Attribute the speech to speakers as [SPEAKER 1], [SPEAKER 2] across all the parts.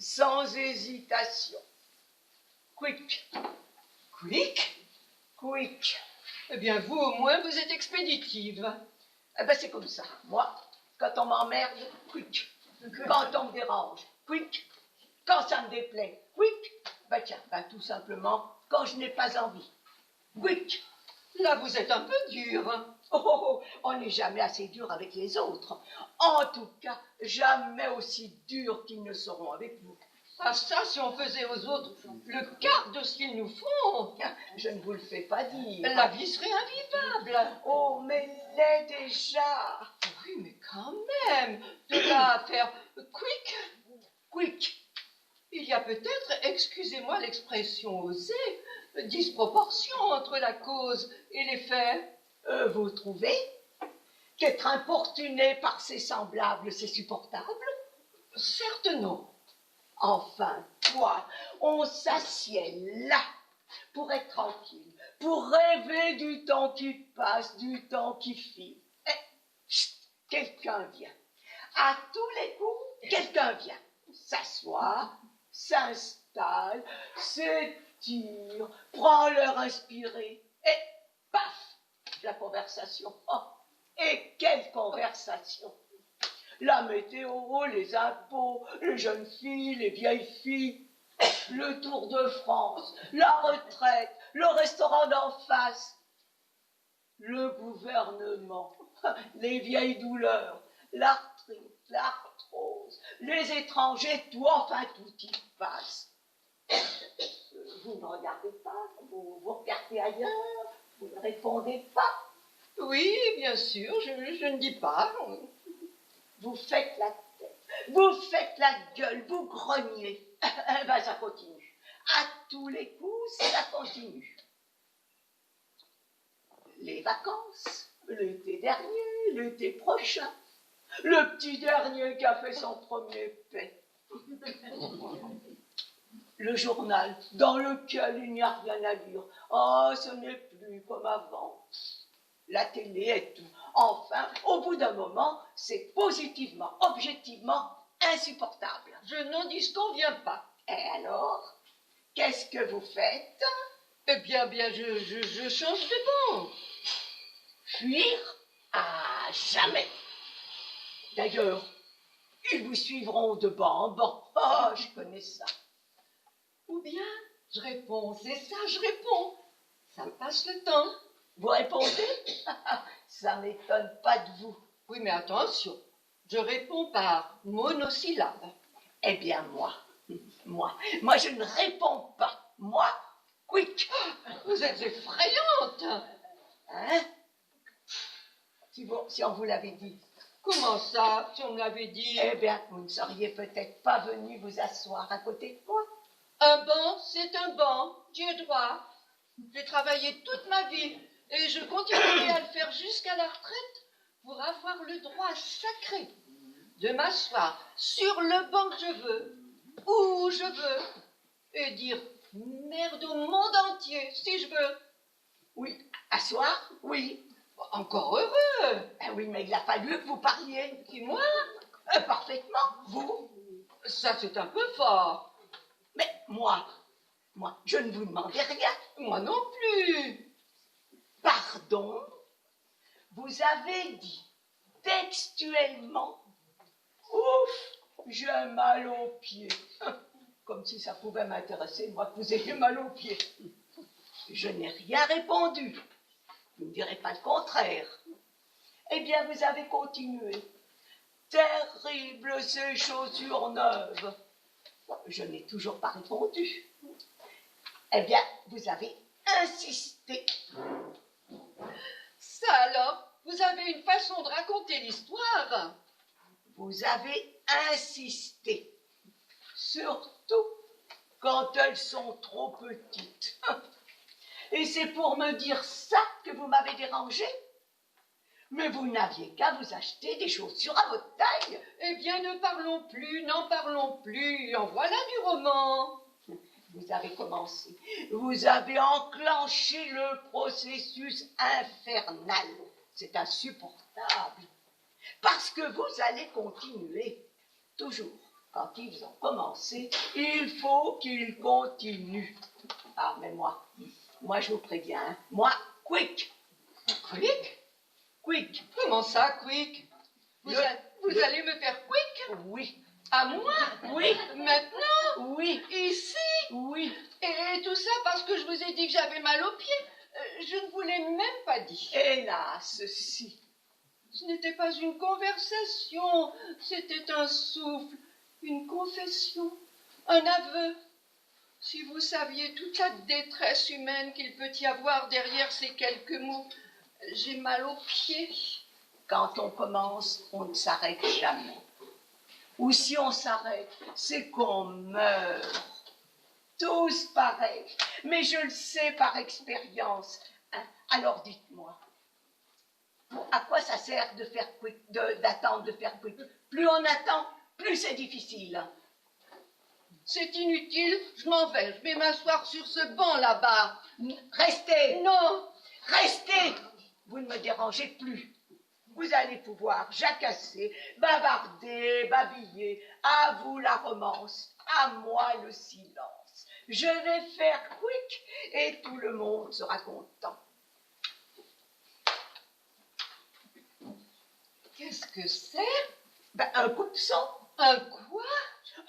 [SPEAKER 1] sans hésitation. Quick.
[SPEAKER 2] Quick?
[SPEAKER 1] Quick.
[SPEAKER 2] Eh bien, vous, au moins, vous êtes expéditive.
[SPEAKER 1] Eh ben, c'est comme ça. Moi, quand on m'emmerde, quick. Quand on me dérange, quick. Quand ça me déplaît, quick. Ben tiens, tout simplement, quand je n'ai pas envie, quick.
[SPEAKER 2] Là, vous êtes un peu dur.
[SPEAKER 1] Oh, on n'est jamais assez dur avec les autres. En tout cas, jamais aussi dur qu'ils ne seront avec vous.
[SPEAKER 2] Ah ça, si on faisait aux autres le quart de ce qu'ils nous font,
[SPEAKER 1] je ne vous le fais pas dire.
[SPEAKER 2] La vie serait invivable.
[SPEAKER 1] Oh, mais l'est déjà.
[SPEAKER 2] Oui, mais quand même, de là à faire quick.
[SPEAKER 1] Quick.
[SPEAKER 2] Il y a peut-être, excusez-moi l'expression osée, disproportion entre la cause et les faits.
[SPEAKER 1] Vous trouvez qu'être importuné par ses semblables, c'est supportable?
[SPEAKER 2] Certes non.
[SPEAKER 1] Enfin, quoi, on s'assied là pour être tranquille, pour rêver du temps qui passe, du temps qui file. Quelqu'un vient. À tous les coups, quelqu'un vient. S'assoit, s'installe, s'étire, prend l'air inspiré, et paf, la conversation. Oh, et quelle conversation! La météo, les impôts, les jeunes filles, les vieilles filles, le Tour de France, la retraite, le restaurant d'en face, le gouvernement, les vieilles douleurs, l'arthrite, l'arthrose, les étrangers, tout, enfin tout y passe. Vous ne regardez pas, vous regardez ailleurs, vous ne répondez pas.
[SPEAKER 2] Oui, bien sûr, je ne dis pas.
[SPEAKER 1] Vous faites la tête, vous faites la gueule, vous grognez. Ben ça continue. À tous les coups, ça continue. Les vacances, l'été dernier, l'été prochain, le petit dernier qui a fait son premier paix. Le journal dans lequel il n'y a rien à lire. Oh, ce n'est plus comme avant. La télé et tout. Enfin, au bout d'un moment, c'est positivement, objectivement insupportable.
[SPEAKER 2] Je n'en disconviens pas.
[SPEAKER 1] Et alors, qu'est-ce que vous faites?
[SPEAKER 2] Eh bien, je change de banc.
[SPEAKER 1] Fuir? Ah, jamais. D'ailleurs, ils vous suivront de banc en banc. Oh, je connais ça.
[SPEAKER 2] Ou bien, je réponds, c'est ça, je réponds. Ça passe le temps.
[SPEAKER 1] Vous répondez? Ça m'étonne pas de vous.
[SPEAKER 2] Oui, mais attention, je réponds par monosyllabe.
[SPEAKER 1] Eh bien, moi, je ne réponds pas. Moi, quick.
[SPEAKER 2] Vous êtes effrayante.
[SPEAKER 1] Hein? Si on vous l'avait dit.
[SPEAKER 2] Comment ça, si on me l'avait dit?
[SPEAKER 1] Eh bien, vous ne seriez peut-être pas venu vous asseoir à côté de moi.
[SPEAKER 2] Un banc, c'est un banc, Dieu droit. J'ai travaillé toute ma vie et je continuerai à le faire jusqu'à la retraite pour avoir le droit sacré de m'asseoir sur le banc que je veux, où je veux, et dire merde au monde entier, si je veux.
[SPEAKER 1] Oui, asseoir, oui.
[SPEAKER 2] Encore heureux.
[SPEAKER 1] Eh oui, mais il a fallu que vous parliez.
[SPEAKER 2] Qui, moi?
[SPEAKER 1] Parfaitement, vous.
[SPEAKER 2] Ça, c'est un peu fort.
[SPEAKER 1] Mais moi, je ne vous demandais rien.
[SPEAKER 2] Moi non plus.
[SPEAKER 1] Pardon? Vous avez dit textuellement, ouf, j'ai mal aux pieds. Comme si ça pouvait m'intéresser, moi, que vous ayez mal aux pieds. Je n'ai rien répondu. Vous ne direz pas le contraire. Eh bien, vous avez continué. Terrible ces chaussures neuves. Je n'ai toujours pas répondu. Eh bien, vous avez insisté.
[SPEAKER 2] Ça alors, vous avez une façon de raconter l'histoire.
[SPEAKER 1] Vous avez insisté. Surtout quand elles sont trop petites. Et c'est pour me dire ça que vous m'avez dérangé. Mais vous n'aviez qu'à vous acheter des chaussures à votre taille.
[SPEAKER 2] Eh bien, ne parlons plus, n'en parlons plus. En voilà du roman.
[SPEAKER 1] Vous avez commencé. Vous avez enclenché le processus infernal. C'est insupportable. Parce que vous allez continuer. Toujours. Quand ils ont commencé, il faut qu'ils continuent. Ah, mais moi je vous préviens, hein, moi, quick.
[SPEAKER 2] Quick?
[SPEAKER 1] Quick.
[SPEAKER 2] Comment ça, quick? Vous allez me faire quick?
[SPEAKER 1] Oui.
[SPEAKER 2] À moi?
[SPEAKER 1] Oui.
[SPEAKER 2] Maintenant?
[SPEAKER 1] Oui.
[SPEAKER 2] Ici?
[SPEAKER 1] Oui.
[SPEAKER 2] Et tout ça parce que je vous ai dit que j'avais mal aux pieds. Je ne vous l'ai même pas dit.
[SPEAKER 1] Hélas, si.
[SPEAKER 2] Ce n'était pas une conversation, c'était un souffle, une confession, un aveu. Si vous saviez toute la détresse humaine qu'il peut y avoir derrière ces quelques mots, j'ai mal aux pieds.
[SPEAKER 1] Quand on commence, on ne s'arrête jamais. Ou si on s'arrête, c'est qu'on meurt. Tous pareils. Mais je le sais par expérience. Hein? Alors dites-moi, à quoi ça sert de faire quick, d'attendre de faire quick? Plus on attend, plus c'est difficile.
[SPEAKER 2] C'est inutile, je m'en vais. Je vais m'asseoir sur ce banc là-bas.
[SPEAKER 1] Restez.
[SPEAKER 2] Non.
[SPEAKER 1] Restez. Vous ne me dérangez plus. Vous allez pouvoir jacasser, bavarder, babiller. À vous la romance, à moi le silence. Je vais faire quick et tout le monde sera content.
[SPEAKER 2] Qu'est-ce que c'est?
[SPEAKER 1] Ben, un coupe-son.
[SPEAKER 2] Un quoi?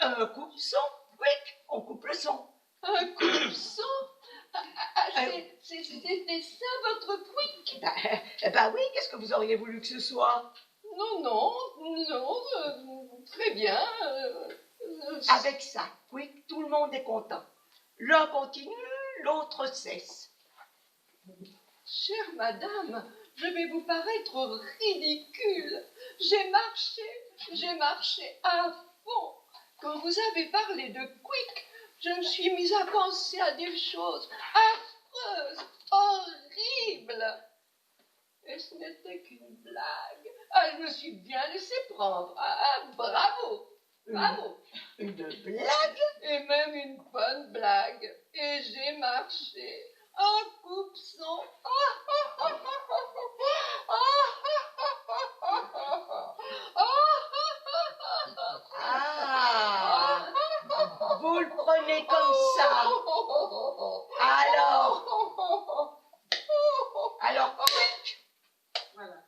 [SPEAKER 1] Un coupe-son. Quick, on coupe le son.
[SPEAKER 2] Un coupe-son? C'est ça votre quick?
[SPEAKER 1] Ben oui, qu'est-ce que vous auriez voulu que ce soit?
[SPEAKER 2] Non, très bien.
[SPEAKER 1] Avec ça, quick, tout le monde est content. L'un continue, l'autre cesse.
[SPEAKER 2] Chère madame, je vais vous paraître ridicule. J'ai marché à fond. Quand vous avez parlé de quick, je me suis mise à penser à des choses affreuses, horribles. Et ce n'était qu'une blague. Ah, je me suis bien laissé prendre. Ah, bravo, bravo.
[SPEAKER 1] Une blague?
[SPEAKER 2] Et même une bonne blague. Et j'ai marché. Un coupe-son.
[SPEAKER 1] Ah, vous le prenez comme ça. Alors, quick. Voilà.